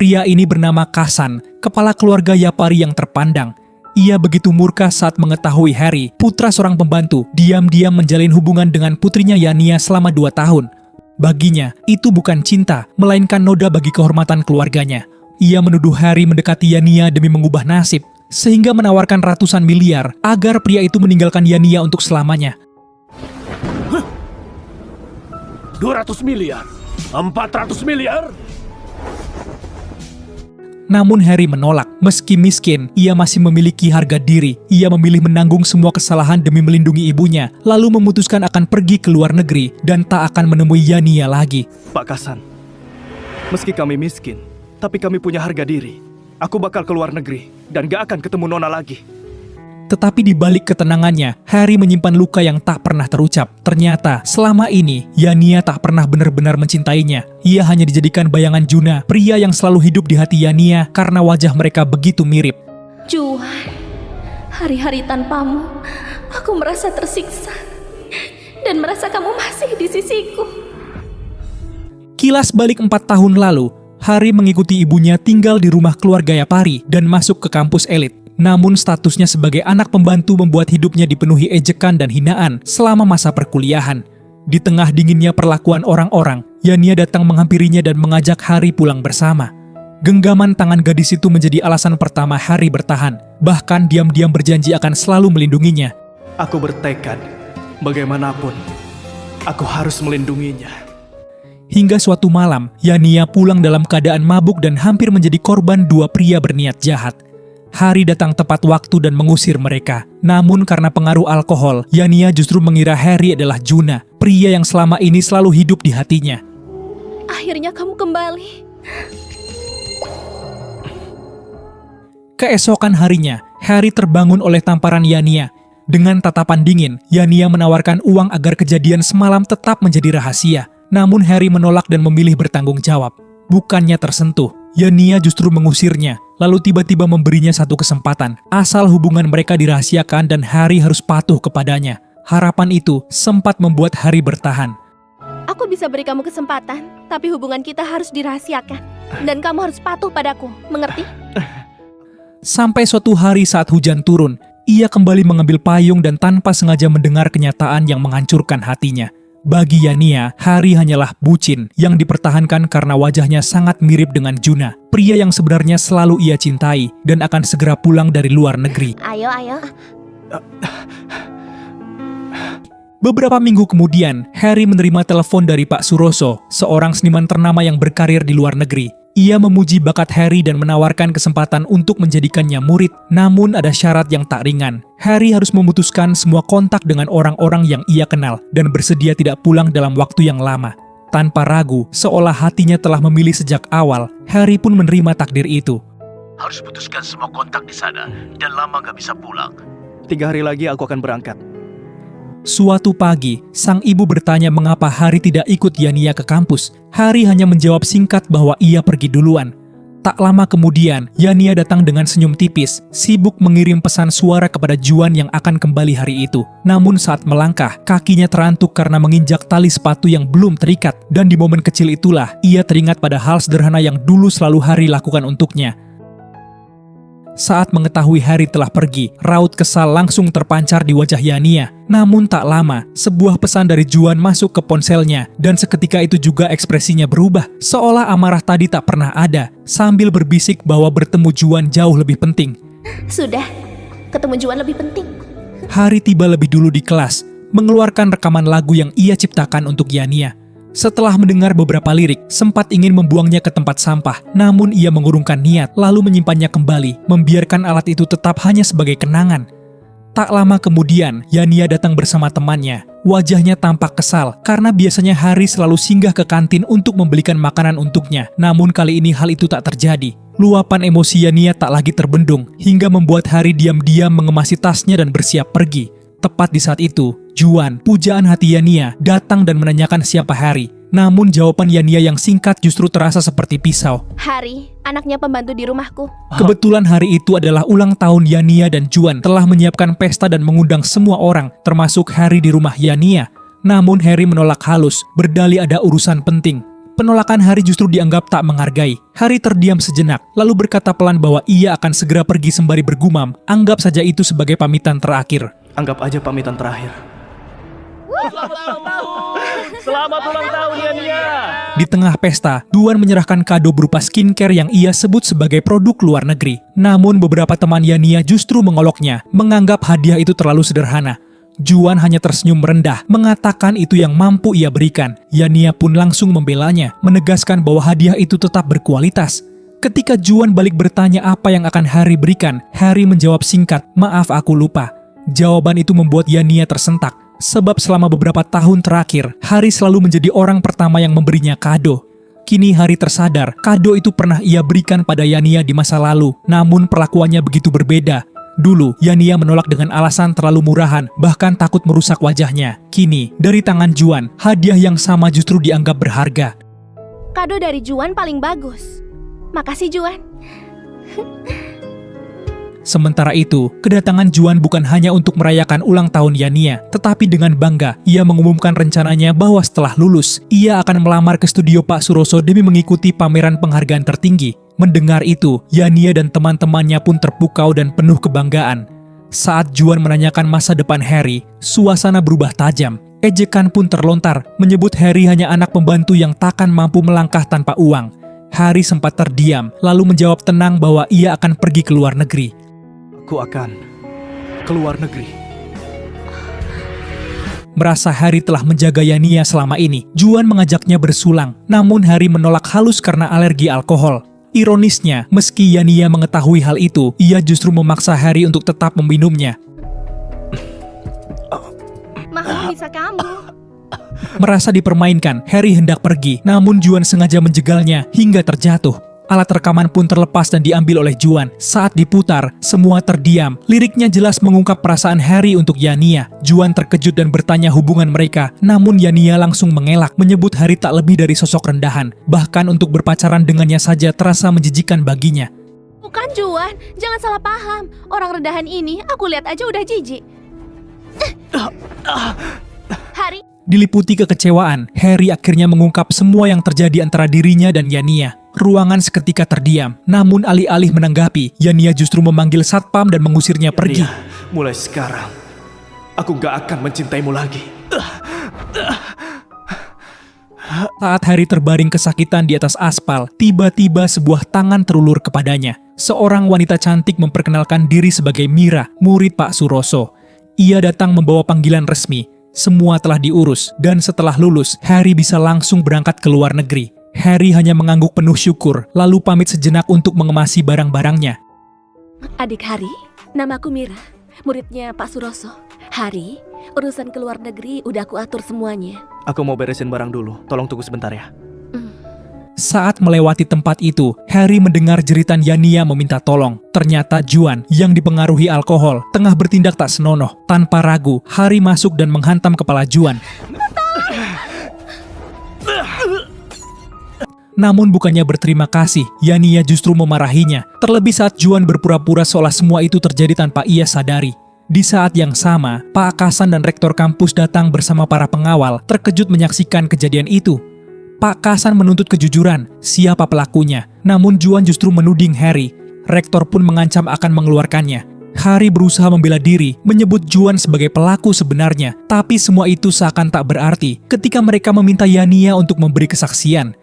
Pria ini bernama Kasan, kepala keluarga Yapari yang terpandang. Ia begitu murka saat mengetahui Harry, putra seorang pembantu, diam-diam menjalin hubungan dengan putrinya Yania selama 2 tahun. Baginya, itu bukan cinta, melainkan noda bagi kehormatan keluarganya. Ia menuduh Harry mendekati Yania demi mengubah nasib, sehingga menawarkan ratusan miliar agar pria itu meninggalkan Yania untuk selamanya. 200 miliar? 400 miliar? Namun Harry menolak. Meski miskin, ia masih memiliki harga diri. Ia memilih menanggung semua kesalahan demi melindungi ibunya, lalu memutuskan akan pergi ke luar negeri dan tak akan menemui Yania lagi. Pak Kasan, meski kami miskin, tapi kami punya harga diri. Aku bakal ke luar negeri dan gak akan ketemu Nona lagi. Tetapi di balik ketenangannya, Harry menyimpan luka yang tak pernah terucap. Ternyata, selama ini, Yania tak pernah benar-benar mencintainya. Ia hanya dijadikan bayangan Juna, pria yang selalu hidup di hati Yania karena wajah mereka begitu mirip. Juan, hari-hari tanpamu, aku merasa tersiksa. Dan merasa kamu masih di sisiku. Kilas balik 4 tahun lalu, Harry mengikuti ibunya tinggal di rumah keluarga Yapari dan masuk ke kampus elit. Namun statusnya sebagai anak pembantu membuat hidupnya dipenuhi ejekan dan hinaan selama masa perkuliahan. Di tengah dinginnya perlakuan orang-orang, Yania datang menghampirinya dan mengajak Harry pulang bersama. Genggaman tangan gadis itu menjadi alasan pertama Harry bertahan. Bahkan diam-diam berjanji akan selalu melindunginya. Aku bertekad, bagaimanapun, aku harus melindunginya. Hingga suatu malam, Yania pulang dalam keadaan mabuk dan hampir menjadi korban 2 pria berniat jahat. Harry datang tepat waktu dan mengusir mereka. Namun karena pengaruh alkohol, Yania justru mengira Harry adalah Juna, pria yang selama ini selalu hidup di hatinya. Akhirnya kamu kembali. Keesokan harinya, Harry terbangun oleh tamparan Yania. Dengan tatapan dingin, Yania menawarkan uang agar kejadian semalam tetap menjadi rahasia. Namun Harry menolak dan memilih bertanggung jawab. Bukannya tersentuh, Yania justru mengusirnya, lalu tiba-tiba memberinya satu kesempatan, asal hubungan mereka dirahasiakan dan Harry harus patuh kepadanya. Harapan itu sempat membuat Harry bertahan. Aku bisa beri kamu kesempatan, tapi hubungan kita harus dirahasiakan. Dan kamu harus patuh padaku, mengerti? Sampai suatu hari saat hujan turun, ia kembali mengambil payung dan tanpa sengaja mendengar kenyataan yang menghancurkan hatinya. Bagi Yania, Harry hanyalah bucin yang dipertahankan karena wajahnya sangat mirip dengan Juna, pria yang sebenarnya selalu ia cintai dan akan segera pulang dari luar negeri. Ayo. Beberapa minggu kemudian, Harry menerima telepon dari Pak Suroso, seorang seniman ternama yang berkarir di luar negeri. Ia memuji bakat Harry dan menawarkan kesempatan untuk menjadikannya murid, namun ada syarat yang tak ringan. Harry harus memutuskan semua kontak dengan orang-orang yang ia kenal dan bersedia tidak pulang dalam waktu yang lama. Tanpa ragu, seolah hatinya telah memilih sejak awal, Harry pun menerima takdir itu. Harus putuskan semua kontak di sana dan lama gak bisa pulang. 3 hari lagi aku akan berangkat. Suatu pagi, sang ibu bertanya mengapa Harry tidak ikut Yania ke kampus. Harry hanya menjawab singkat bahwa ia pergi duluan. Tak lama kemudian, Yania datang dengan senyum tipis, sibuk mengirim pesan suara kepada Juan yang akan kembali hari itu. Namun saat melangkah, kakinya terantuk karena menginjak tali sepatu yang belum terikat. Dan di momen kecil itulah, ia teringat pada hal sederhana yang dulu selalu Harry lakukan untuknya. Saat mengetahui Harry telah pergi, raut kesal langsung terpancar di wajah Yania. Namun tak lama, sebuah pesan dari Juan masuk ke ponselnya dan seketika itu juga ekspresinya berubah, seolah amarah tadi tak pernah ada, sambil berbisik bahwa bertemu Juan jauh lebih penting. Sudah, ketemu Juan lebih penting. Harry tiba lebih dulu di kelas, mengeluarkan rekaman lagu yang ia ciptakan untuk Yania. Setelah mendengar beberapa lirik, sempat ingin membuangnya ke tempat sampah, namun ia mengurungkan niat, lalu menyimpannya kembali, membiarkan alat itu tetap hanya sebagai kenangan. Tak lama kemudian, Yania datang bersama temannya. Wajahnya tampak kesal, karena biasanya Harry selalu singgah ke kantin untuk membelikan makanan untuknya. Namun kali ini hal itu tak terjadi. Luapan emosi Yania tak lagi terbendung, hingga membuat Harry diam-diam mengemasi tasnya dan bersiap pergi. Tepat di saat itu, Juan, pujaan hati Yania, datang dan menanyakan siapa Harry. Namun jawaban Yania yang singkat justru terasa seperti pisau. Harry, anaknya pembantu di rumahku. Kebetulan hari itu adalah ulang tahun Yania dan Juan telah menyiapkan pesta dan mengundang semua orang, termasuk Harry di rumah Yania. Namun Harry menolak halus, berdalih ada urusan penting. Penolakan Hari justru dianggap tak menghargai. Hari terdiam sejenak, lalu berkata pelan bahwa ia akan segera pergi sembari bergumam, anggap saja itu sebagai pamitan terakhir. Anggap aja pamitan terakhir. Selamat ulang tahun, Yania! Di tengah pesta, Duan menyerahkan kado berupa skincare yang ia sebut sebagai produk luar negeri. Namun beberapa teman Yania justru mengoloknya, menganggap hadiah itu terlalu sederhana. Juan hanya tersenyum merendah, mengatakan itu yang mampu ia berikan. Yania pun langsung membelanya, menegaskan bahwa hadiah itu tetap berkualitas. Ketika Juan balik bertanya apa yang akan Hari berikan, Hari menjawab singkat, "Maaf, aku lupa." Jawaban itu membuat Yania tersentak, sebab selama beberapa tahun terakhir, Hari selalu menjadi orang pertama yang memberinya kado. Kini Hari tersadar, kado itu pernah ia berikan pada Yania di masa lalu, namun perlakuannya begitu berbeda. Dulu, Yania menolak dengan alasan terlalu murahan, bahkan takut merusak wajahnya. Kini, dari tangan Juan, hadiah yang sama justru dianggap berharga. Kado dari Juan paling bagus. Makasih Juan. Sementara itu, kedatangan Juan bukan hanya untuk merayakan ulang tahun Yania, tetapi dengan bangga, ia mengumumkan rencananya bahwa setelah lulus, ia akan melamar ke studio Pak Suroso demi mengikuti pameran penghargaan tertinggi. Mendengar itu, Yania dan teman-temannya pun terpukau dan penuh kebanggaan. Saat Juan menanyakan masa depan Hari, suasana berubah tajam. Ejekan pun terlontar, menyebut Hari hanya anak pembantu yang takkan mampu melangkah tanpa uang. Hari sempat terdiam, lalu menjawab tenang bahwa ia akan pergi ke luar negeri. Aku akan ke luar negeri. Merasa Hari telah menjaga Yania selama ini, Juan mengajaknya bersulang. Namun Hari menolak halus karena alergi alkohol. Ironisnya, meski Yania mengetahui hal itu, ia justru memaksa Hari untuk tetap meminumnya. Maklum bisa kamu. Merasa dipermainkan, Hari hendak pergi, namun Juan sengaja menjegalnya hingga terjatuh. Alat rekaman pun terlepas dan diambil oleh Juan. Saat diputar, semua terdiam. Liriknya jelas mengungkap perasaan Hari untuk Yania. Juan terkejut dan bertanya hubungan mereka, namun Yania langsung mengelak, menyebut Hari tak lebih dari sosok rendahan. Bahkan untuk berpacaran dengannya saja terasa menjijikan baginya. Bukan Juan, jangan salah paham. Orang rendahan ini aku lihat aja udah jijik. Hari. Diliputi kekecewaan, Hari akhirnya mengungkap semua yang terjadi antara dirinya dan Yania. Ruangan seketika terdiam, namun alih-alih menanggapi, Yania justru memanggil satpam dan mengusirnya pergi. Yania, mulai sekarang, aku gak akan mencintaimu lagi. Saat Hari terbaring kesakitan di atas aspal, tiba-tiba sebuah tangan terulur kepadanya. Seorang wanita cantik memperkenalkan diri sebagai Mira, murid Pak Suroso. Ia datang membawa panggilan resmi. Semua telah diurus, dan setelah lulus, Hari bisa langsung berangkat ke luar negeri. Hari hanya mengangguk penuh syukur, lalu pamit sejenak untuk mengemasi barang-barangnya. Adik Hari, namaku Mira, muridnya Pak Suroso. Hari, urusan ke luar negeri udah aku atur semuanya. Aku mau beresin barang dulu, tolong tunggu sebentar ya. Saat melewati tempat itu, Hari mendengar jeritan Yania meminta tolong. Ternyata Juan, yang dipengaruhi alkohol, tengah bertindak tak senonoh. Tanpa ragu, Hari masuk dan menghantam kepala Juan. Namun bukannya berterima kasih, Yania justru memarahinya. Terlebih saat Juan berpura-pura seolah semua itu terjadi tanpa ia sadari. Di saat yang sama, Pak Kasan dan rektor kampus datang bersama para pengawal, terkejut menyaksikan kejadian itu. Pak Kasan menuntut kejujuran, siapa pelakunya. Namun Juan justru menuding Hari. Rektor pun mengancam akan mengeluarkannya. Hari berusaha membela diri, menyebut Juan sebagai pelaku sebenarnya. Tapi semua itu seakan tak berarti ketika mereka meminta Yania untuk memberi kesaksian.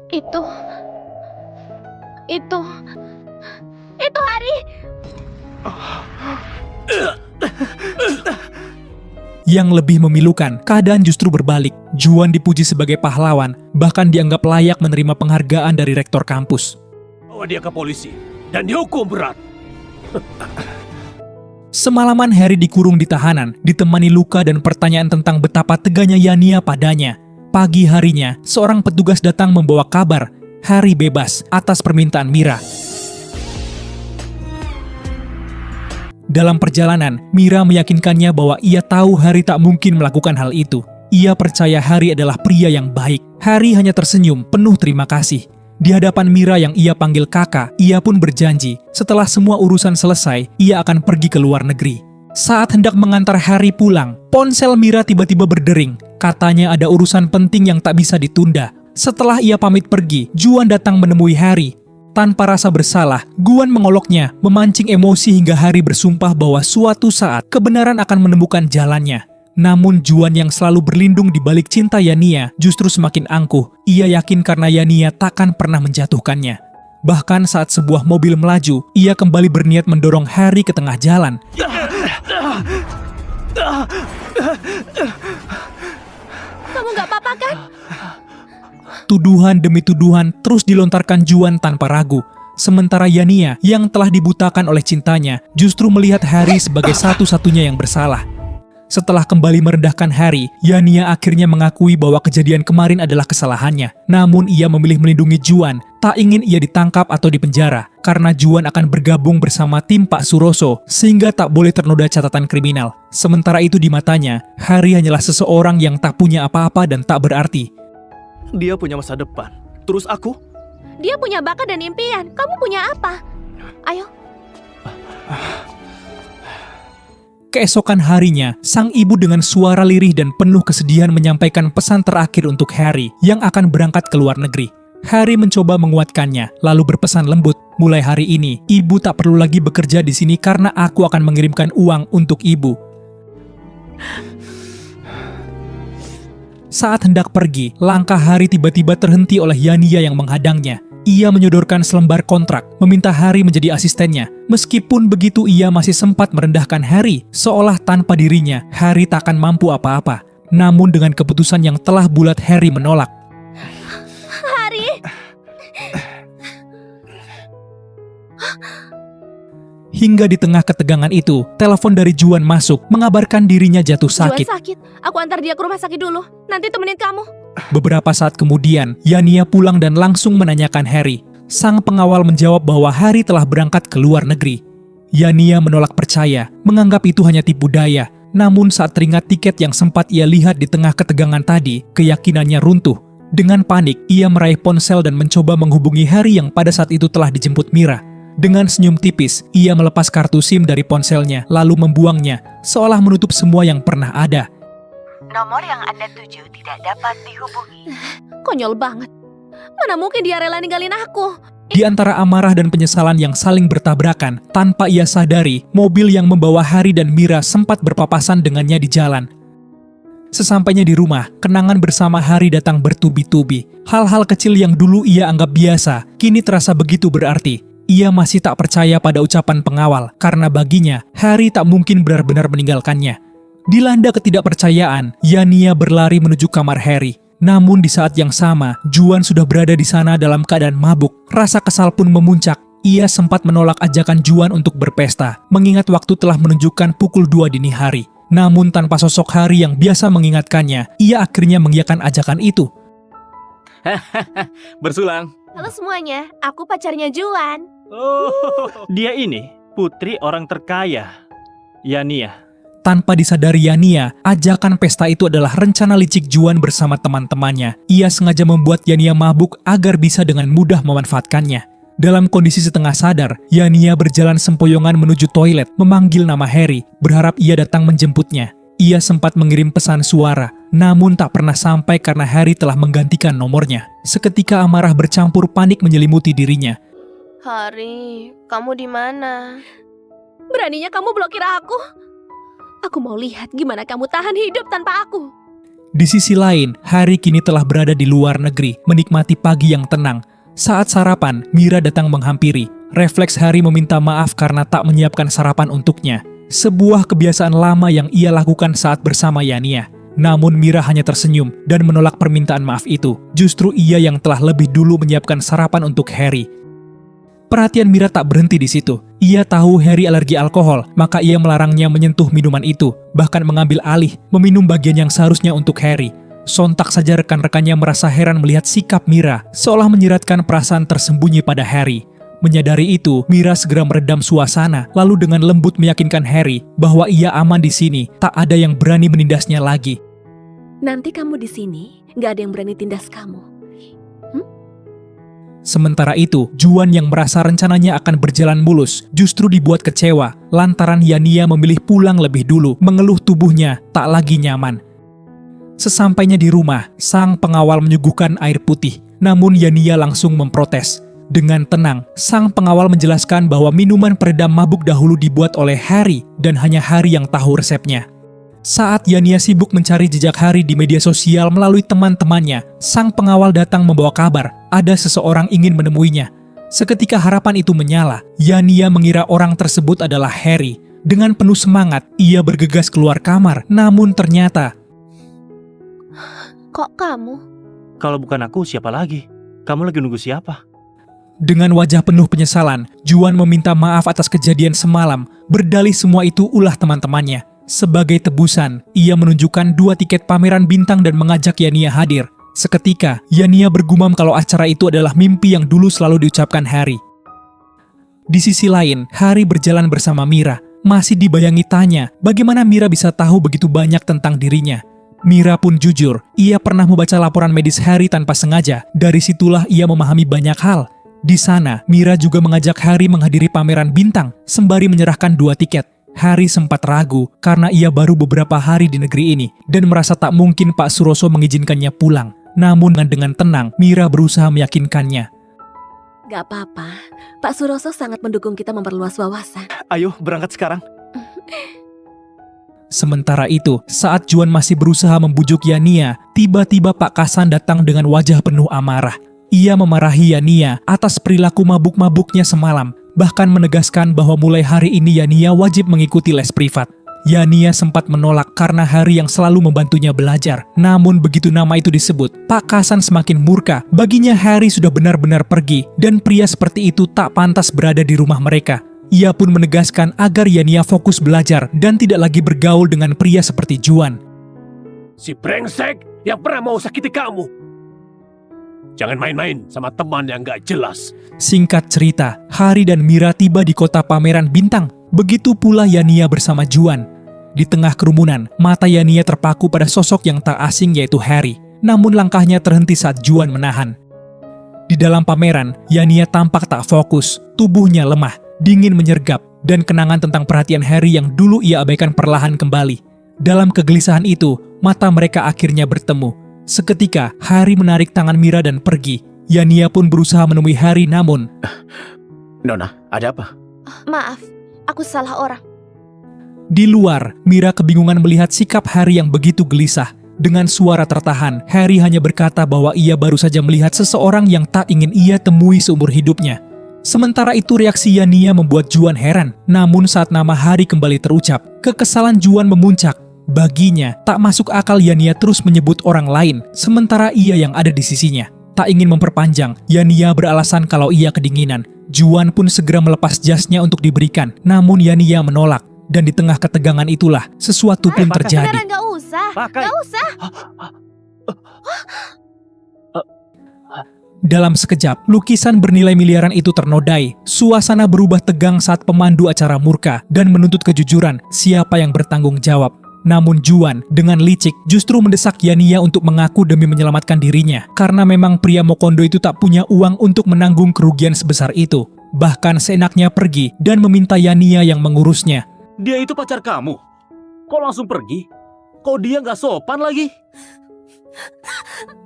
Itu Hari. Yang lebih memilukan, keadaan justru berbalik. Juan dipuji sebagai pahlawan, bahkan dianggap layak menerima penghargaan dari rektor kampus. Bawa dia ke polisi dan dihukum berat. Semalaman Hari dikurung di tahanan, ditemani luka dan pertanyaan tentang betapa teganya Yania padanya. Pagi harinya, seorang petugas datang membawa kabar, Hari bebas atas permintaan Mira. Dalam perjalanan, Mira meyakinkannya bahwa ia tahu Hari tak mungkin melakukan hal itu. Ia percaya Hari adalah pria yang baik. Hari hanya tersenyum, penuh terima kasih. Di hadapan Mira yang ia panggil kakak, ia pun berjanji, setelah semua urusan selesai, ia akan pergi ke luar negeri. Saat hendak mengantar Hari pulang, ponsel Mira tiba-tiba berdering. Katanya ada urusan penting yang tak bisa ditunda. Setelah ia pamit pergi, Juan datang menemui Harry. Tanpa rasa bersalah, Guan mengoloknya, memancing emosi hingga Harry bersumpah bahwa suatu saat kebenaran akan menemukan jalannya. Namun Juan yang selalu berlindung di balik cinta Yania justru semakin angkuh. Ia yakin karena Yania takkan pernah menjatuhkannya. Bahkan saat sebuah mobil melaju, ia kembali berniat mendorong Harry ke tengah jalan. Kamu gak apa-apa kan? Tuduhan demi tuduhan terus dilontarkan Juan tanpa ragu. Sementara Yania yang telah dibutakan oleh cintanya justru melihat Harry sebagai satu-satunya yang bersalah. Setelah kembali merendahkan Harry, Yania akhirnya mengakui bahwa kejadian kemarin adalah kesalahannya. Namun ia memilih melindungi Juan, tak ingin ia ditangkap atau dipenjara, karena Juan akan bergabung bersama tim Pak Suroso, sehingga tak boleh ternoda catatan kriminal. Sementara itu di matanya, Harry hanyalah seseorang yang tak punya apa-apa dan tak berarti. Dia punya masa depan. Terus aku? Dia punya bakat dan impian. Kamu punya apa? Ayo. Keesokan harinya, sang ibu dengan suara lirih dan penuh kesedihan menyampaikan pesan terakhir untuk Harry yang akan berangkat ke luar negeri. Harry mencoba menguatkannya, lalu berpesan lembut, mulai hari ini, ibu tak perlu lagi bekerja di sini karena aku akan mengirimkan uang untuk ibu. Saat hendak pergi, langkah Harry tiba-tiba terhenti oleh Yania yang menghadangnya. Ia menyodorkan selembar kontrak, meminta Harry menjadi asistennya. Meskipun begitu, ia masih sempat merendahkan Harry, seolah tanpa dirinya, Harry tak akan mampu apa-apa. Namun dengan keputusan yang telah bulat, Harry menolak. Harry! Hingga di tengah ketegangan itu, telepon dari Juan masuk, mengabarkan dirinya jatuh sakit. Juan sakit. Aku antar dia ke rumah sakit dulu. Nanti temenin kamu. Beberapa saat kemudian, Yania pulang dan langsung menanyakan Harry. Sang pengawal menjawab bahwa Harry telah berangkat ke luar negeri. Yania menolak percaya, menganggap itu hanya tipu daya. Namun saat teringat tiket yang sempat ia lihat di tengah ketegangan tadi, keyakinannya runtuh. Dengan panik, ia meraih ponsel dan mencoba menghubungi Harry yang pada saat itu telah dijemput Mira. Dengan senyum tipis, ia melepas kartu SIM dari ponselnya, lalu membuangnya, seolah menutup semua yang pernah ada. Nomor yang Anda tuju tidak dapat dihubungi. Konyol banget. Mana mungkin dia rela ninggalin aku? Di antara amarah dan penyesalan yang saling bertabrakan, tanpa ia sadari, mobil yang membawa Harry dan Mira sempat berpapasan dengannya di jalan. Sesampainya di rumah, kenangan bersama Harry datang bertubi-tubi. Hal-hal kecil yang dulu ia anggap biasa, kini terasa begitu berarti. Ia masih tak percaya pada ucapan pengawal, karena baginya, Harry tak mungkin benar-benar meninggalkannya. Dilanda ketidakpercayaan, Yania berlari menuju kamar Harry. Namun di saat yang sama, Juan sudah berada di sana dalam keadaan mabuk. Rasa kesal pun memuncak. Ia sempat menolak ajakan Juan untuk berpesta, mengingat waktu telah menunjukkan pukul 2 dini hari. Namun tanpa sosok Harry yang biasa mengingatkannya, ia akhirnya mengiyakan ajakan itu. Bersulang. Halo semuanya, aku pacarnya Juan. Oh, dia ini putri orang terkaya, Yania. Tanpa disadari Yania, ajakan pesta itu adalah rencana licik Juan bersama teman-temannya. Ia sengaja membuat Yania mabuk agar bisa dengan mudah memanfaatkannya. Dalam kondisi setengah sadar, Yania berjalan sempoyongan menuju toilet, memanggil nama Harry, berharap ia datang menjemputnya. Ia sempat mengirim pesan suara, namun tak pernah sampai karena Harry telah menggantikan nomornya. Seketika amarah bercampur panik menyelimuti dirinya. Harry, kamu di mana? Beraninya kamu blokir aku? Aku mau lihat gimana kamu tahan hidup tanpa aku. Di sisi lain, Harry kini telah berada di luar negeri, menikmati pagi yang tenang. Saat sarapan, Mira datang menghampiri. Refleks Harry meminta maaf karena tak menyiapkan sarapan untuknya. Sebuah kebiasaan lama yang ia lakukan saat bersama Yania. Namun Mira hanya tersenyum dan menolak permintaan maaf itu. Justru ia yang telah lebih dulu menyiapkan sarapan untuk Harry. Perhatian Mira tak berhenti di situ. Ia tahu Harry alergi alkohol, maka ia melarangnya menyentuh minuman itu, bahkan mengambil alih, meminum bagian yang seharusnya untuk Harry. Sontak saja rekan-rekannya merasa heran melihat sikap Mira, seolah menyiratkan perasaan tersembunyi pada Harry. Menyadari itu, Mira segera meredam suasana, lalu dengan lembut meyakinkan Harry bahwa ia aman di sini, tak ada yang berani menindasnya lagi. Nanti kamu di sini, gak ada yang berani tindas kamu. Sementara itu, Juan yang merasa rencananya akan berjalan mulus, justru dibuat kecewa, lantaran Yania memilih pulang lebih dulu, mengeluh tubuhnya tak lagi nyaman. Sesampainya di rumah, sang pengawal menyuguhkan air putih. Namun Yania langsung memprotes. Dengan tenang, sang pengawal menjelaskan bahwa minuman peredam mabuk dahulu dibuat oleh Harry dan hanya Harry yang tahu resepnya. Saat Yania sibuk mencari jejak Harry di media sosial melalui teman-temannya, sang pengawal datang membawa kabar ada seseorang ingin menemuinya. Seketika harapan itu menyala, Yania mengira orang tersebut adalah Harry. Dengan penuh semangat, ia bergegas keluar kamar, namun ternyata... Kok kamu? Kalau bukan aku, siapa lagi? Kamu lagi nunggu siapa? Dengan wajah penuh penyesalan, Juan meminta maaf atas kejadian semalam, berdalih semua itu ulah teman-temannya. Sebagai tebusan, ia menunjukkan 2 tiket pameran bintang dan mengajak Yania hadir. Seketika, Yania bergumam kalau acara itu adalah mimpi yang dulu selalu diucapkan Harry. Di sisi lain, Harry berjalan bersama Mira. Masih dibayangi tanya, bagaimana Mira bisa tahu begitu banyak tentang dirinya. Mira pun jujur, ia pernah membaca laporan medis Harry tanpa sengaja. Dari situlah ia memahami banyak hal. Di sana, Mira juga mengajak Harry menghadiri pameran bintang, sembari menyerahkan 2 tiket. Harry sempat ragu karena ia baru beberapa hari di negeri ini dan merasa tak mungkin Pak Suroso mengizinkannya pulang. Namun dengan tenang, Mira berusaha meyakinkannya. Gak apa-apa, Pak Suroso sangat mendukung kita memperluas wawasan. Ayo, berangkat sekarang. Sementara itu, saat Juan masih berusaha membujuk Yania, tiba-tiba Pak Kasan datang dengan wajah penuh amarah. Ia memarahi Yania atas perilaku mabuk-mabuknya semalam, bahkan menegaskan bahwa mulai hari ini Yania wajib mengikuti les privat. Yania sempat menolak karena Harry yang selalu membantunya belajar. Namun begitu nama itu disebut, Pak Kasan semakin murka. Baginya Harry sudah benar-benar pergi, dan pria seperti itu tak pantas berada di rumah mereka. Ia pun menegaskan agar Yania fokus belajar dan tidak lagi bergaul dengan pria seperti Juan. Si brengsek yang pernah mau sakiti kamu. Jangan main-main sama teman yang gak jelas. Singkat cerita, Harry dan Mira tiba di kota pameran bintang. Begitu pula Yania bersama Juan. Di tengah kerumunan, mata Yania terpaku pada sosok yang tak asing yaitu Harry. Namun langkahnya terhenti saat Juan menahan. Di dalam pameran, Yania tampak tak fokus, tubuhnya lemah, dingin menyergap, dan kenangan tentang perhatian Harry yang dulu ia abaikan perlahan kembali. Dalam kegelisahan itu, mata mereka akhirnya bertemu. Seketika, Harry menarik tangan Mira dan pergi. Yania pun berusaha menemui Harry namun... Nona, ada apa? Maaf, aku salah orang. Di luar, Mira kebingungan melihat sikap Harry yang begitu gelisah. Dengan suara tertahan, Harry hanya berkata bahwa ia baru saja melihat seseorang yang tak ingin ia temui seumur hidupnya. Sementara itu reaksi Yania membuat Juan heran. Namun saat nama Harry kembali terucap, kekesalan Juan memuncak. Baginya, tak masuk akal Yania terus menyebut orang lain, sementara ia yang ada di sisinya. Tak ingin memperpanjang, Yania beralasan kalau ia kedinginan. Juan pun segera melepas jasnya untuk diberikan, namun Yania menolak. Dan di tengah ketegangan itulah, sesuatu pun terjadi. Beneran gak usah, gak usah. Dalam sekejap, lukisan bernilai miliaran itu ternodai. Suasana berubah tegang saat pemandu acara murka dan menuntut kejujuran siapa yang bertanggung jawab. Namun Juan dengan licik justru mendesak Yania untuk mengaku demi menyelamatkan dirinya. Karena memang pria Mokondo itu tak punya uang untuk menanggung kerugian sebesar itu. Bahkan seenaknya pergi dan meminta Yania yang mengurusnya. Dia itu pacar kamu. Kok langsung pergi? Kok dia gak sopan lagi?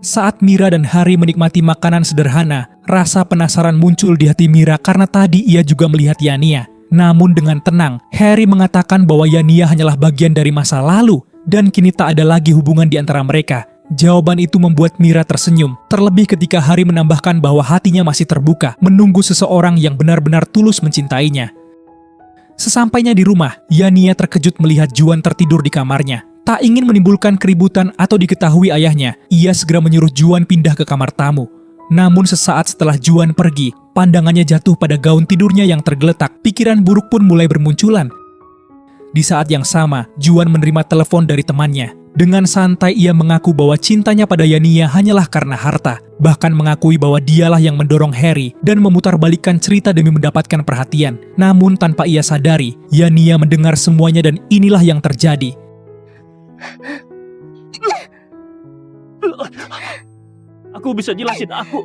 Saat Mira dan Harry menikmati makanan sederhana, rasa penasaran muncul di hati Mira karena tadi ia juga melihat Yania. Namun dengan tenang, Harry mengatakan bahwa Yania hanyalah bagian dari masa lalu dan kini tak ada lagi hubungan di antara mereka. Jawaban itu membuat Mira tersenyum, terlebih ketika Harry menambahkan bahwa hatinya masih terbuka, menunggu seseorang yang benar-benar tulus mencintainya. Sesampainya di rumah, Yania terkejut melihat Juan tertidur di kamarnya. Tak ingin menimbulkan keributan atau diketahui ayahnya, ia segera menyuruh Juan pindah ke kamar tamu. Namun sesaat setelah Juan pergi, pandangannya jatuh pada gaun tidurnya yang tergeletak. Pikiran buruk pun mulai bermunculan. Di saat yang sama, Juan menerima telepon dari temannya. Dengan santai ia mengaku bahwa cintanya pada Yania hanyalah karena harta. Bahkan mengakui bahwa dialah yang mendorong Harry dan memutarbalikkan cerita demi mendapatkan perhatian. Namun tanpa ia sadari, Yania mendengar semuanya dan inilah yang terjadi. Aku bisa jelasin, aku...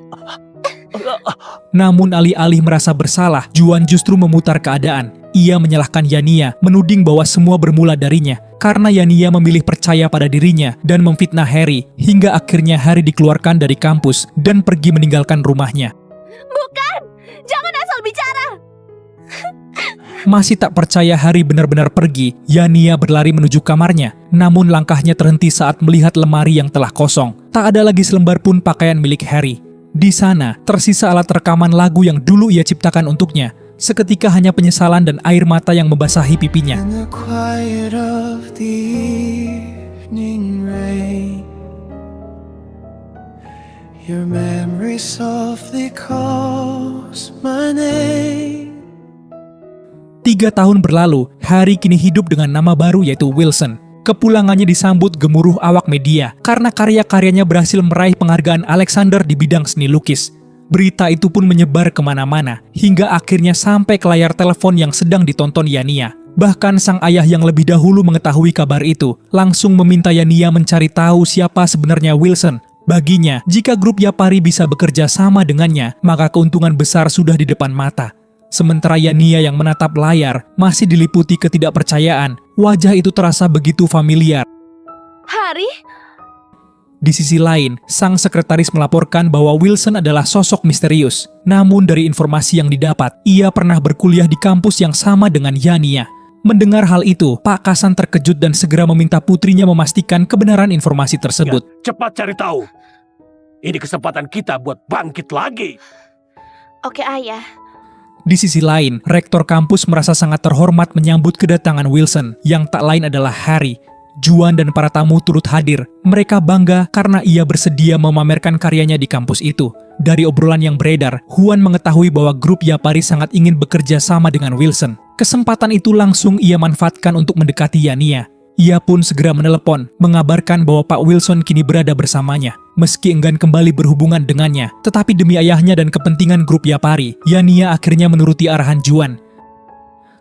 Namun alih-alih merasa bersalah, Juan justru memutar keadaan. Ia menyalahkan Yania, menuding bahwa semua bermula darinya, karena Yania memilih percaya pada dirinya dan memfitnah Harry, hingga akhirnya Harry dikeluarkan dari kampus dan pergi meninggalkan rumahnya. Bukan! Jangan asal bicara! Masih tak percaya Harry benar-benar pergi, Yania berlari menuju kamarnya. Namun langkahnya terhenti saat melihat lemari yang telah kosong. Tak ada lagi selembar pun pakaian milik Harry. Di sana, tersisa alat rekaman lagu yang dulu ia ciptakan untuknya. Seketika hanya penyesalan dan air mata yang membasahi pipinya. In the quiet of the evening rain, your memory softly calls my name. 3 tahun berlalu, Harry kini hidup dengan nama baru yaitu Wilson. Kepulangannya disambut gemuruh awak media karena karya-karyanya berhasil meraih penghargaan Alexander di bidang seni lukis. Berita itu pun menyebar kemana-mana, hingga akhirnya sampai ke layar telepon yang sedang ditonton Yania. Bahkan sang ayah yang lebih dahulu mengetahui kabar itu, langsung meminta Yania mencari tahu siapa sebenarnya Wilson. Baginya, jika grup Yapari bisa bekerja sama dengannya, maka keuntungan besar sudah di depan mata. Sementara Yania yang menatap layar masih diliputi ketidakpercayaan. Wajah itu terasa begitu familiar. Harry? Di sisi lain, sang sekretaris melaporkan bahwa Wilson adalah sosok misterius. Namun dari informasi yang didapat, ia pernah berkuliah di kampus yang sama dengan Yania. Mendengar hal itu, Pak Kasan terkejut dan segera meminta putrinya memastikan kebenaran informasi tersebut. Cepat cari tahu. Ini kesempatan kita buat bangkit lagi. Oke, Ayah. Di sisi lain, rektor kampus merasa sangat terhormat menyambut kedatangan Wilson, yang tak lain adalah Harry. Juan dan para tamu turut hadir. Mereka bangga karena ia bersedia memamerkan karyanya di kampus itu. Dari obrolan yang beredar, Juan mengetahui bahwa grup Yapari sangat ingin bekerja sama dengan Wilson. Kesempatan itu langsung ia manfaatkan untuk mendekati Yania. Ia pun segera menelepon, mengabarkan bahwa Pak Wilson kini berada bersamanya. Meski enggan kembali berhubungan dengannya, tetapi demi ayahnya dan kepentingan grup Yapari, Yania akhirnya menuruti arahan Juan.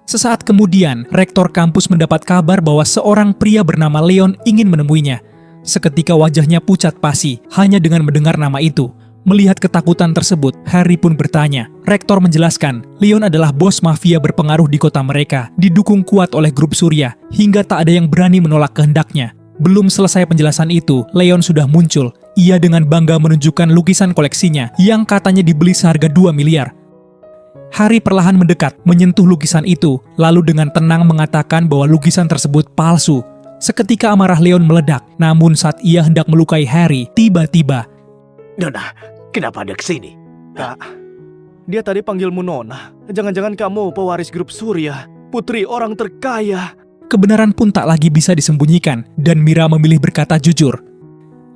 Sesaat kemudian, rektor kampus mendapat kabar bahwa seorang pria bernama Leon ingin menemuinya. Seketika wajahnya pucat pasi, hanya dengan mendengar nama itu. Melihat ketakutan tersebut, Harry pun bertanya. Rektor menjelaskan, Leon adalah bos mafia berpengaruh di kota mereka, didukung kuat oleh grup Surya, hingga tak ada yang berani menolak kehendaknya. Belum selesai penjelasan itu, Leon sudah muncul. Ia dengan bangga menunjukkan lukisan koleksinya, yang katanya dibeli seharga 2 miliar. Harry perlahan mendekat, menyentuh lukisan itu, lalu dengan tenang mengatakan bahwa lukisan tersebut palsu. Seketika amarah Leon meledak, namun saat ia hendak melukai Harry, tiba-tiba... Nona, kenapa ada kesini? Kak, dia tadi panggilmu Nona. Jangan-jangan kamu pewaris grup Surya, putri orang terkaya. Kebenaran pun tak lagi bisa disembunyikan, dan Mira memilih berkata jujur.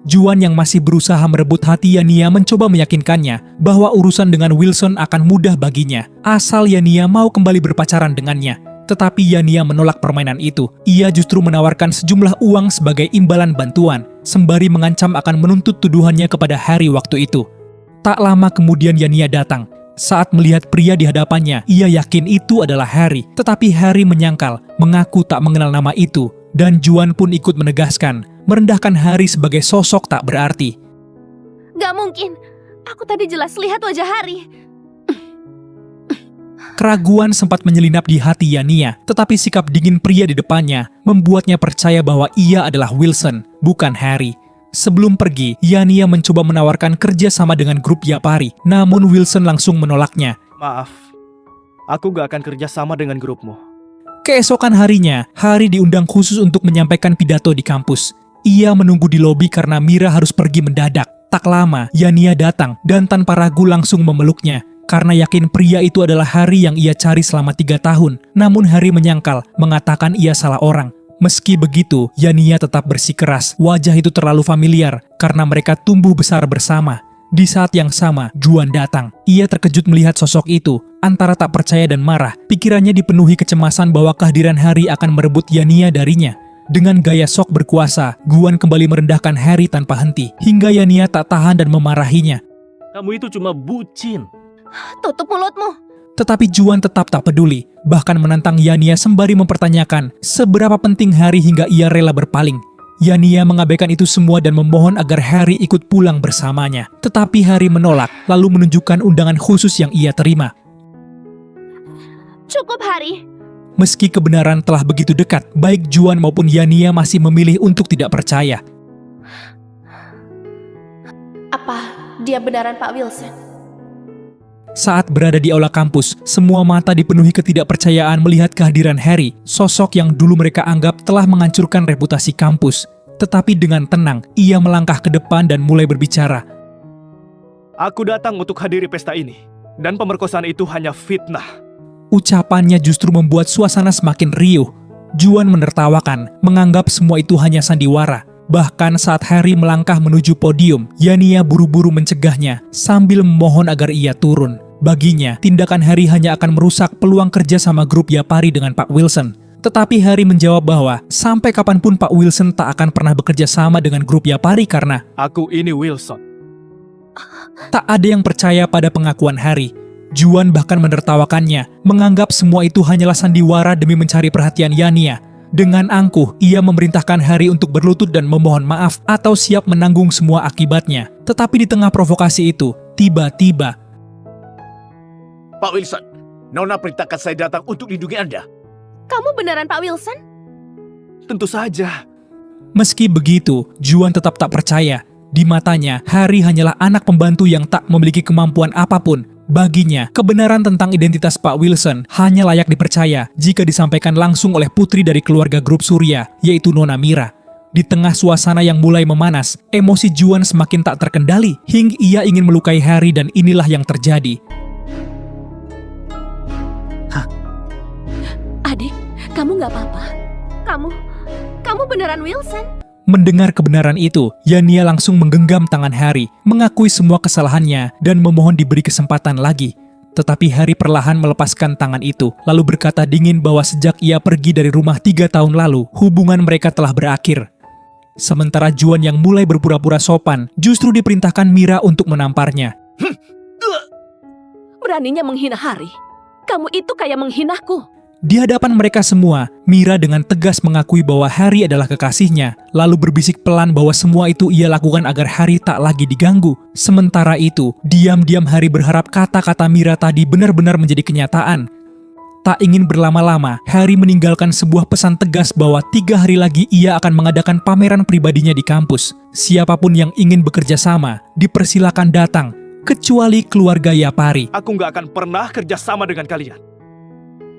Juan yang masih berusaha merebut hati Yania mencoba meyakinkannya bahwa urusan dengan Wilson akan mudah baginya, asal Yania mau kembali berpacaran dengannya. Tetapi Yania menolak permainan itu. Ia justru menawarkan sejumlah uang sebagai imbalan bantuan, sembari mengancam akan menuntut tuduhannya kepada Harry waktu itu. Tak lama kemudian Yania datang. Saat melihat pria di hadapannya, ia yakin itu adalah Harry. Tetapi Harry menyangkal, mengaku tak mengenal nama itu. Dan Juan pun ikut menegaskan, merendahkan Harry sebagai sosok tak berarti. Gak mungkin. Aku tadi jelas lihat wajah Harry. Keraguan sempat menyelinap di hati Yania, tetapi sikap dingin pria di depannya membuatnya percaya bahwa ia adalah Wilson, bukan Harry. Sebelum pergi, Yania mencoba menawarkan kerja sama dengan grup Yapari, namun Wilson langsung menolaknya. Maaf, aku gak akan kerja sama dengan grupmu. Keesokan harinya, Harry diundang khusus untuk menyampaikan pidato di kampus. Ia menunggu di lobi karena Mira harus pergi mendadak. Tak lama, Yania datang dan tanpa ragu langsung memeluknya. Karena yakin pria itu adalah Harry yang ia cari selama 3 tahun. Namun Harry menyangkal, mengatakan ia salah orang. Meski begitu, Yania tetap bersikeras. Wajah itu terlalu familiar karena mereka tumbuh besar bersama. Di saat yang sama, Juan datang. Ia terkejut melihat sosok itu. Antara tak percaya dan marah, pikirannya dipenuhi kecemasan bahwa kehadiran Harry akan merebut Yania darinya. Dengan gaya sok berkuasa, Juan kembali merendahkan Harry tanpa henti, hingga Yania tak tahan dan memarahinya. Kamu itu cuma bucin. Tutup mulutmu. Tetapi Juan tetap tak peduli, bahkan menantang Yania sembari mempertanyakan seberapa penting Harry hingga ia rela berpaling. Yania mengabaikan itu semua dan memohon agar Harry ikut pulang bersamanya. Tetapi Harry menolak, lalu menunjukkan undangan khusus yang ia terima. Cukup, Harry. Meski kebenaran telah begitu dekat, baik Juan maupun Yania masih memilih untuk tidak percaya. Apa dia beneran Pak Wilson? Saat berada di aula kampus, semua mata dipenuhi ketidakpercayaan melihat kehadiran Harry, sosok yang dulu mereka anggap telah menghancurkan reputasi kampus. Tetapi dengan tenang, ia melangkah ke depan dan mulai berbicara. Aku datang untuk hadiri pesta ini, dan pemerkosaan itu hanya fitnah. Ucapannya justru membuat suasana semakin riuh. Juan menertawakan, menganggap semua itu hanya sandiwara. Bahkan saat Harry melangkah menuju podium, Yania buru-buru mencegahnya sambil memohon agar ia turun. Baginya, tindakan Harry hanya akan merusak peluang kerja sama grup Yapari dengan Pak Wilson. Tetapi Harry menjawab bahwa sampai kapanpun Pak Wilson tak akan pernah bekerja sama dengan grup Yapari karena Aku ini Wilson. tak ada yang percaya pada pengakuan Harry. Juan bahkan menertawakannya, menganggap semua itu hanyalah sandiwara demi mencari perhatian Yania. Dengan angkuh, ia memerintahkan Harry untuk berlutut dan memohon maaf atau siap menanggung semua akibatnya. Tetapi di tengah provokasi itu, tiba-tiba, Pak Wilson, Nona perintahkan saya datang untuk lindungi Anda. Kamu beneran Pak Wilson? Tentu saja. meski begitu, Juan tetap tak percaya. Di matanya, Harry hanyalah anak pembantu yang tak memiliki kemampuan apapun. Baginya, kebenaran tentang identitas Pak Wilson hanya layak dipercaya jika disampaikan langsung oleh putri dari keluarga grup Surya, yaitu Nona Mira. Di tengah suasana yang mulai memanas, emosi Juan semakin tak terkendali hingga ia ingin melukai Harry dan inilah yang terjadi. Adik, kamu nggak apa-apa? Kamu beneran Wilson? Mendengar kebenaran itu, Yania langsung menggenggam tangan Harry, mengakui semua kesalahannya dan memohon diberi kesempatan lagi. Tetapi Harry perlahan melepaskan tangan itu, lalu berkata dingin bahwa sejak ia pergi dari rumah 3 tahun lalu, hubungan mereka telah berakhir. Sementara Juan yang mulai berpura-pura sopan, justru diperintahkan Mira untuk menamparnya. Beraninya menghina Harry? Kamu itu kayak menghinaku. Di hadapan mereka semua, Mira dengan tegas mengakui bahwa Harry adalah kekasihnya, lalu berbisik pelan bahwa semua itu ia lakukan agar Harry tak lagi diganggu. Sementara itu, diam-diam Harry berharap kata-kata Mira tadi benar-benar menjadi kenyataan. Tak ingin berlama-lama, Harry meninggalkan sebuah pesan tegas bahwa 3 hari lagi ia akan mengadakan pameran pribadinya di kampus. Siapapun yang ingin bekerja sama, dipersilakan datang, kecuali keluarga Yapari. Aku nggak akan pernah kerja sama dengan kalian.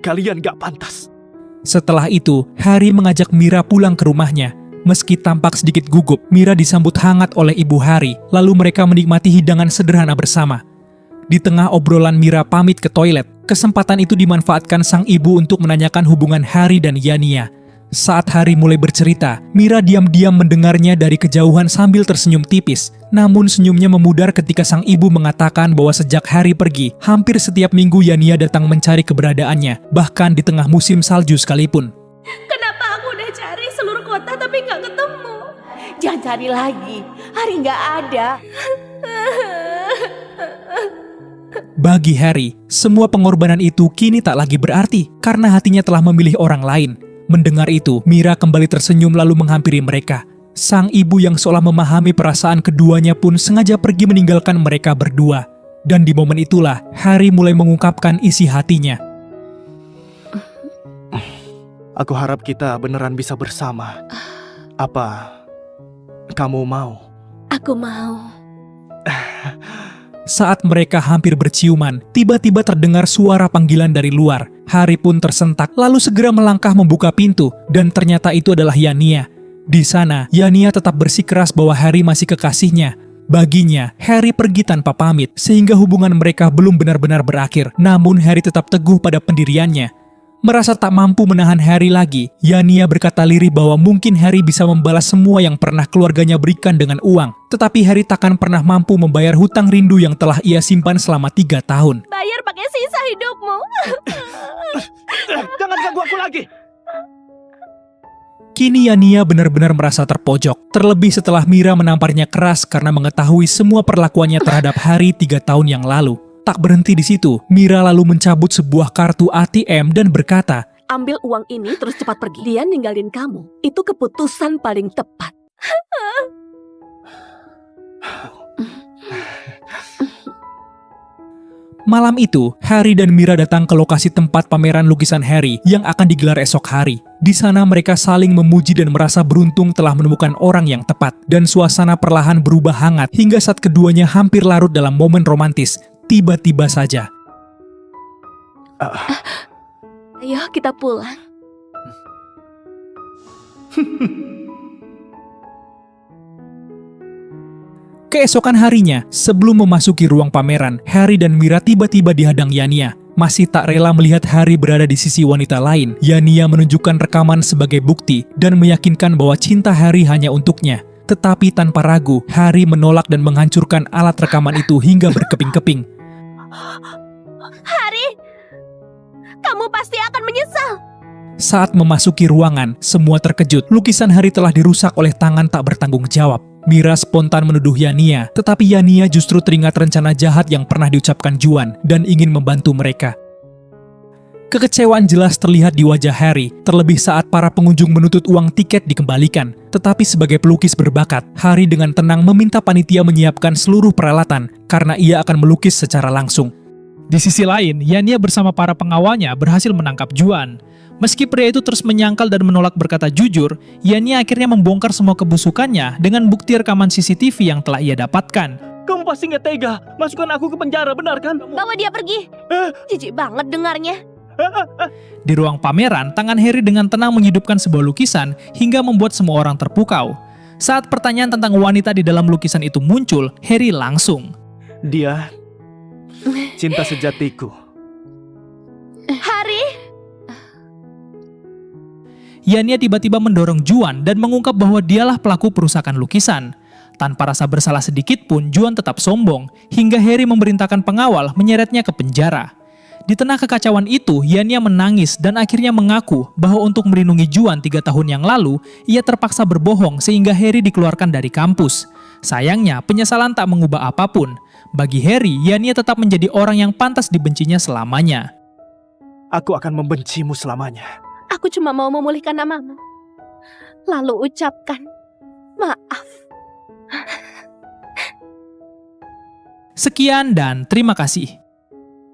Kalian gak pantas. Setelah itu, Harry mengajak Mira pulang ke rumahnya. Meski tampak sedikit gugup, Mira disambut hangat oleh ibu Harry, lalu mereka menikmati hidangan sederhana bersama. Di tengah obrolan Mira pamit ke toilet, kesempatan itu dimanfaatkan sang ibu untuk menanyakan hubungan Harry dan Yania. Saat Harry mulai bercerita, Mira diam-diam mendengarnya dari kejauhan sambil tersenyum tipis. Namun senyumnya memudar ketika sang ibu mengatakan bahwa sejak Harry pergi, hampir setiap minggu Yania datang mencari keberadaannya, bahkan di tengah musim salju sekalipun. Kenapa aku udah cari seluruh kota tapi nggak ketemu? Jangan cari lagi, Hari nggak ada. Bagi Harry, semua pengorbanan itu kini tak lagi berarti karena hatinya telah memilih orang lain. Mendengar itu, Mira kembali tersenyum lalu menghampiri mereka. Sang ibu yang seolah memahami perasaan keduanya pun sengaja pergi meninggalkan mereka berdua. Dan di momen itulah, Harry mulai mengungkapkan isi hatinya. Aku harap kita beneran bisa bersama. Apa kamu mau? Aku mau. Saat mereka hampir berciuman, tiba-tiba terdengar suara panggilan dari luar. Harry pun tersentak, lalu segera melangkah membuka pintu, dan ternyata itu adalah Yania. Di sana, Yania tetap bersikeras bahwa Harry masih kekasihnya. Baginya, Harry pergi tanpa pamit, sehingga hubungan mereka belum benar-benar berakhir. Namun Harry tetap teguh pada pendiriannya. Merasa tak mampu menahan Harry lagi, Yania berkata lirih bahwa mungkin Harry bisa membalas semua yang pernah keluarganya berikan dengan uang. Tetapi Harry takkan pernah mampu membayar hutang rindu yang telah ia simpan selama 3 tahun. Bayar pakai sisa hidupmu. Jangan ganggu aku lagi. Kini Yania benar-benar merasa terpojok, terlebih setelah Mira menamparnya keras karena mengetahui semua perlakuannya terhadap Harry 3 tahun yang lalu. Tak berhenti di situ, Mira lalu mencabut sebuah kartu ATM dan berkata, Ambil uang ini terus cepat pergi. Dia ninggalin kamu. Itu keputusan paling tepat. Malam itu, Harry dan Mira datang ke lokasi tempat pameran lukisan Harry yang akan digelar esok hari. Di sana mereka saling memuji dan merasa beruntung telah menemukan orang yang tepat. Dan suasana perlahan berubah hangat hingga saat keduanya hampir larut dalam momen romantis. Tiba-tiba saja. Ayo kita pulang. Keesokan harinya, sebelum memasuki ruang pameran, Harry dan Mira tiba-tiba dihadang Yania. Masih tak rela melihat Harry berada di sisi wanita lain, Yania menunjukkan rekaman sebagai bukti dan meyakinkan bahwa cinta Harry hanya untuknya. Tetapi tanpa ragu, Harry menolak dan menghancurkan alat rekaman itu hingga berkeping-keping. Harry, kamu pasti akan menyesal. Saat memasuki ruangan, semua terkejut. Lukisan Harry telah dirusak oleh tangan tak bertanggung jawab. Mira spontan menuduh Yania, tetapi Yania justru teringat rencana jahat yang pernah diucapkan Juan dan ingin membantu mereka. Kekecewaan jelas terlihat di wajah Harry, terlebih saat para pengunjung menuntut uang tiket dikembalikan. Tetapi sebagai pelukis berbakat, Harry dengan tenang meminta panitia menyiapkan seluruh peralatan karena ia akan melukis secara langsung. Di sisi lain, Yania bersama para pengawalnya berhasil menangkap Juan. Meski pria itu terus menyangkal dan menolak berkata jujur, Yania akhirnya membongkar semua kebusukannya dengan bukti rekaman CCTV yang telah ia dapatkan. Kamu pasti nggak tega. Masukkan aku ke penjara, benar kan? Bawa dia pergi. Jijik banget dengarnya. Di ruang pameran, tangan Harry dengan tenang menghidupkan sebuah lukisan hingga membuat semua orang terpukau. Saat pertanyaan tentang wanita di dalam lukisan itu muncul, Harry langsung. Dia cinta sejatiku. Harry, Yania tiba-tiba mendorong Juan dan mengungkap bahwa dialah pelaku perusakan lukisan. Tanpa rasa bersalah sedikit pun, Juan tetap sombong, hingga Harry memerintahkan pengawal menyeretnya ke penjara. Di tengah kekacauan itu, Yania menangis dan akhirnya mengaku bahwa untuk melindungi Juan 3 tahun yang lalu, ia terpaksa berbohong sehingga Harry dikeluarkan dari kampus. Sayangnya, penyesalan tak mengubah apapun. Bagi Harry, Yania tetap menjadi orang yang pantas dibencinya selamanya. Aku akan membencimu selamanya. aku cuma mau memulihkan namamu. Lalu ucapkan maaf. Sekian dan terima kasih.